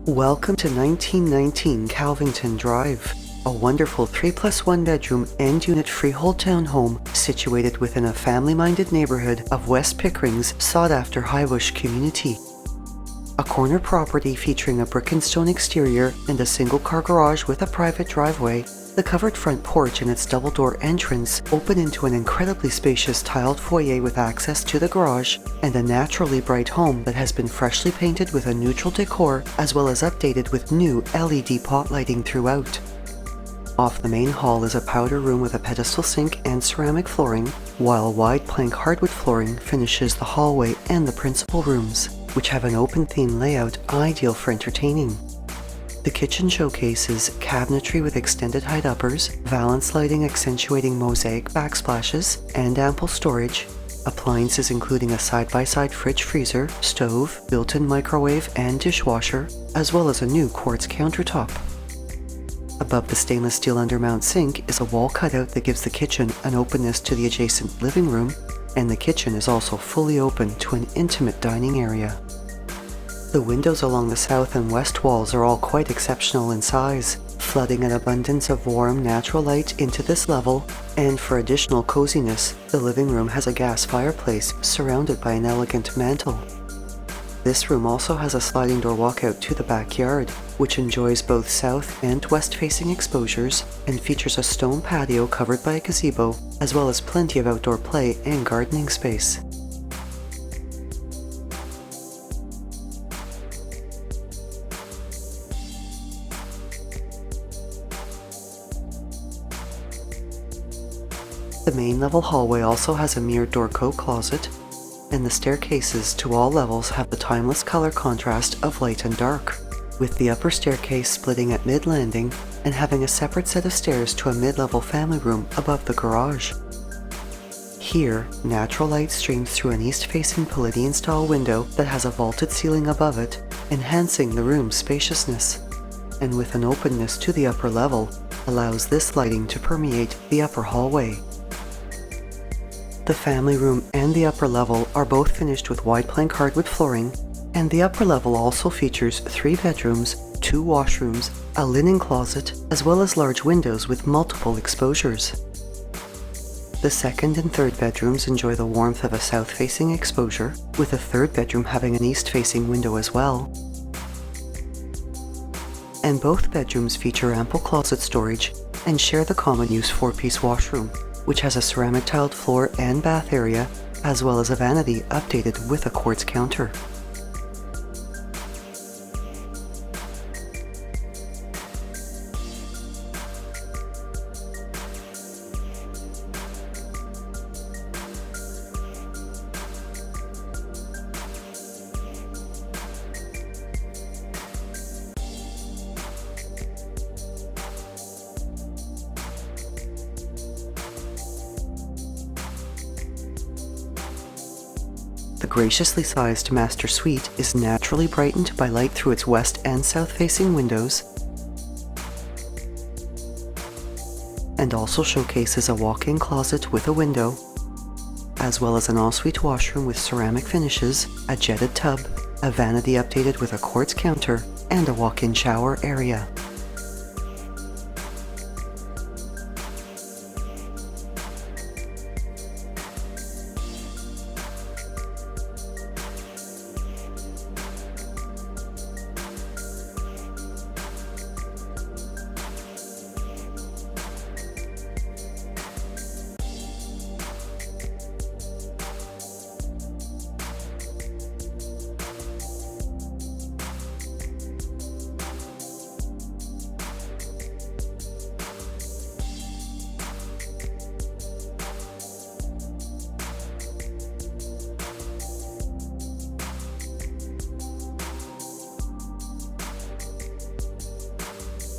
Welcome to 1919 Calvington Drive, a wonderful 3+1 bedroom and unit freehold townhome situated within a family-minded neighbourhood of West Pickering's sought-after Highbush community. A corner property featuring a brick and stone exterior and a single-car garage with a private driveway, the covered front porch and its double-door entrance open into an incredibly spacious tiled foyer with access to the garage, and a naturally bright home that has been freshly painted with a neutral decor as well as updated with new LED pot lighting throughout. Off the main hall is a powder room with a pedestal sink and ceramic flooring, while wide plank hardwood flooring finishes the hallway and the principal rooms, which have an open theme layout ideal for entertaining. The kitchen showcases cabinetry with extended height uppers, valance lighting accentuating mosaic backsplashes, and ample storage, appliances including a side-by-side fridge freezer, stove, built-in microwave and dishwasher, as well as a new quartz countertop. Above the stainless steel undermount sink is a wall cutout that gives the kitchen an openness to the adjacent living room, and the kitchen is also fully open to an intimate dining area. The windows along the south and west walls are all quite exceptional in size, flooding an abundance of warm, natural light into this level, and for additional coziness, the living room has a gas fireplace surrounded by an elegant mantel. This room also has a sliding door walkout to the backyard, which enjoys both south and west-facing exposures and features a stone patio covered by a gazebo, as well as plenty of outdoor play and gardening space. The main level hallway also has a mirrored door coat closet, and the staircases to all levels have the timeless color contrast of light and dark, with the upper staircase splitting at mid-landing and having a separate set of stairs to a mid-level family room above the garage. Here, natural light streams through an east-facing Palladian-style window that has a vaulted ceiling above it, enhancing the room's spaciousness, and with an openness to the upper level, allows this lighting to permeate the upper hallway. The family room and the upper level are both finished with wide plank hardwood flooring, and the upper level also features 3 bedrooms, 2 washrooms, a linen closet, as well as large windows with multiple exposures. The second and third bedrooms enjoy the warmth of a south-facing exposure, with the third bedroom having an east-facing window as well. And both bedrooms feature ample closet storage and share the common-use 4-piece washroom, which has a ceramic tiled floor and bath area, as well as a vanity updated with a quartz counter. The graciously sized master suite is naturally brightened by light through its west and south-facing windows, and also showcases a walk-in closet with a window, as well as an ensuite washroom with ceramic finishes, a jetted tub, a vanity updated with a quartz counter, and a walk-in shower area.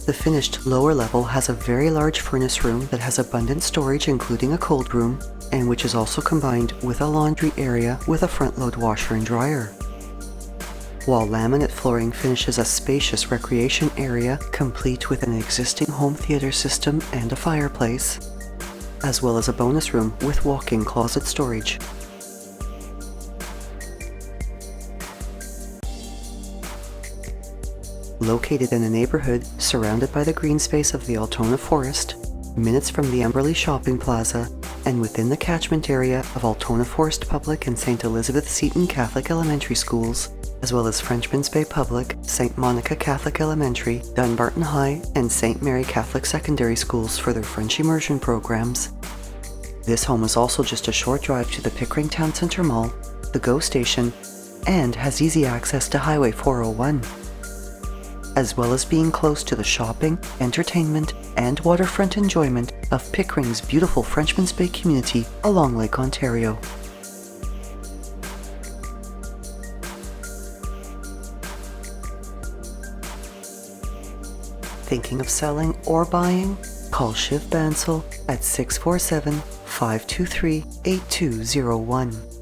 The finished lower level has a very large furnace room that has abundant storage including a cold room, and which is also combined with a laundry area with a front-load washer and dryer. While laminate flooring finishes a spacious recreation area complete with an existing home theater system and a fireplace, as well as a bonus room with walk-in closet storage. Located in a neighbourhood surrounded by the green space of the Altona Forest, minutes from the Emberley Shopping Plaza, and within the catchment area of Altona Forest Public and St. Elizabeth Seton Catholic Elementary Schools, as well as Frenchmans Bay Public, St. Monica Catholic Elementary, Dunbarton High, and St. Mary Catholic Secondary Schools for their French immersion programs. This home is also just a short drive to the Pickering Town Centre Mall, the GO Station, and has easy access to Highway 401. As well as being close to the shopping, entertainment, and waterfront enjoyment of Pickering's beautiful Frenchmans Bay community along Lake Ontario. Thinking of selling or buying? Call Shiv Bansal at 647-523-8201.